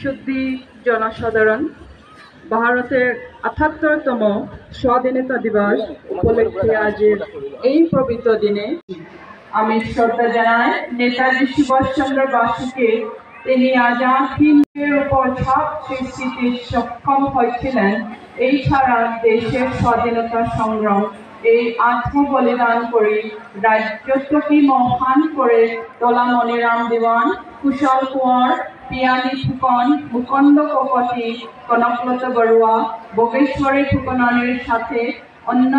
শুদ্ধি জনসাধারণ, ভারতের ৭৮তম স্বাধীনতা দিবস উপলক্ষে আজের এই পবিত্র দিনে আমি শ্রদ্ধা জানাই নেতাজি সুভাষচন্দ্র বসুকে। তিনি আজাদ হিন্দের উপর ছাপ সৃষ্টিতে সক্ষম হয়েছিলেন। এই ছাড়া দেশের স্বাধীনতা সংগ্রাম এই আত্মবলিদান করে রাজ্যত্বকে মহান করে তোলা মনিরাম দেওয়ান, কুশল কোঁৱৰ, পিয়ানী ফুকন, মুকুন্দ কাকতি, কনকলতা বড়ুয়া, ভোগেশ্বরী ফুকনের সাথে অন্য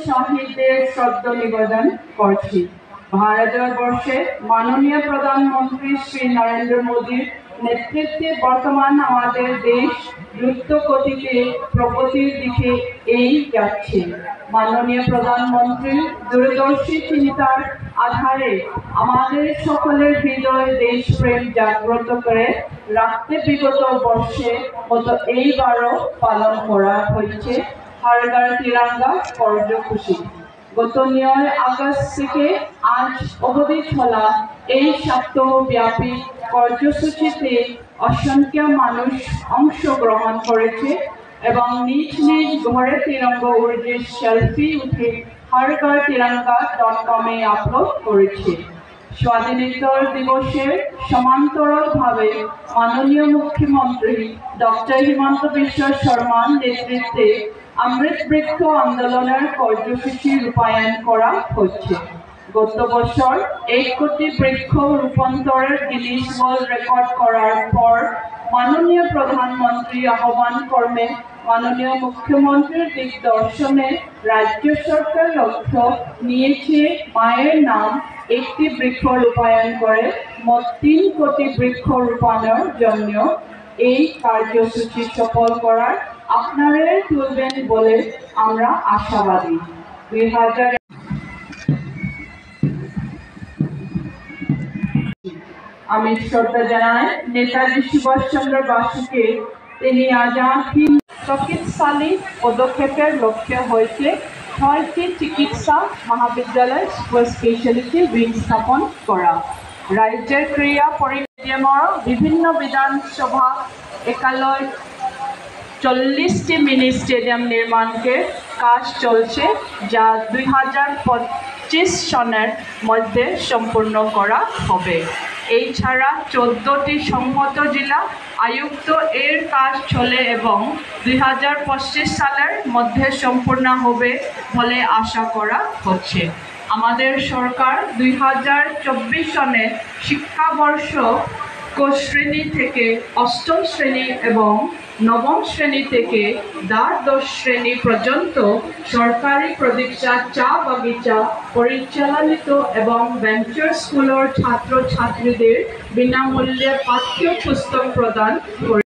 শহীদদের শ্রদ্ধা নিবেদন করছি। ভারতবর্ষে মাননীয় প্রধানমন্ত্রী শ্রী নরেন্দ্র মোদীর নেতৃত্বে বর্তমান আমাদের দেশ দ্রুত গতিতে প্রগতির দিকে এগিয়ে যাচ্ছে। মাননীয় প্রধানমন্ত্রীর দূরদর্শী চিন্তার আধারে আমাদের সকলের হৃদয়ে দেশপ্রেম জাগ্রত করে রাখতে বিগত বর্ষে মতো এইবারও পালন করা হয়েছে হর ঘর তিরঙ্গা কার্যসূচি। গত ৯ আগস্ট থেকে আজ অবধি চলা এই সপ্তাহব্যাপী কার্যসূচিতে অসংখ্য মানুষ অংশগ্রহণ করেছে এবং নিজ নিজ ঘরে তিরঙ্গা উড়িয়ে সেলফি উঠে harghar-tiranga.com আপলোড করেছে। স্বাধীনতা দিবসের সমান্তরালভাবে মাননীয় মুখ্যমন্ত্রী ডক্টর হিমন্ত বিশ্ব শর্মার নেতৃত্বে অমৃত বৃক্ষ আন্দোলনের কার্যসূচি রূপায়ণ করা হচ্ছে। গত বছর ১ কোটি বৃক্ষ রূপান্তরের গিনিস ওয়ার্ল্ড রেকর্ড করার পর মাননীয় প্রধানমন্ত্রী আহ্বান ক্রমে মাননীয় মুখ্যমন্ত্রীর দিগদর্শনে রাজ্য সরকার লক্ষ্য নিয়েছে মায়ের নাম একটি বৃক্ষ রূপায়ণ করে মোট ৩ কোটি বৃক্ষ রোপণের জন্য এই কার্যসূচি সফল করার আপনারা তুলবেন বলে আমরা আশাবাদী। আমি শ্রদ্ধা জানাই নেতাজি সুভাষচন্দ্র বসুকে। তিনি আজাদ হিন্দ চিকিৎসালয় পদক্ষেপের লক্ষ্য হয়েছে ৬টি চিকিৎসা মহাবিদ্যালয় সুপার স্পেশালিটি উইং স্থাপন করা। রাজ্যের ক্রীড়া পরিমাণৰ বিভিন্ন বিধানসভা একালয় ৪০টি মিনি স্টেডিয়াম নির্মাণকে কাজ চলছে, যা ২০২৫ সনের মধ্যে সম্পূর্ণ করা হবে। এছাড়া ১৪টি সংহত জেলা আয়ুক্ত এর কাজ চলে এবং ২০২৫ সালের মধ্যে সম্পূর্ণ হবে বলে আশা করা হচ্ছে। আমাদের সরকার ২০২৪ সনে শিক্ষাবর্ষ ক শ্রেণী থেকে ৮ম শ্রেণী এবং নবম শ্রেণী থেকে দ্বাদশ শ্রেণী পর্যন্ত সরকারি প্রতিষ্ঠান চা বাগিচা পরিচালিত এবং ভেঞ্চার স্কুলের ছাত্রছাত্রীদের বিনামূল্যে পাঠ্যপুস্তক প্রদান করে।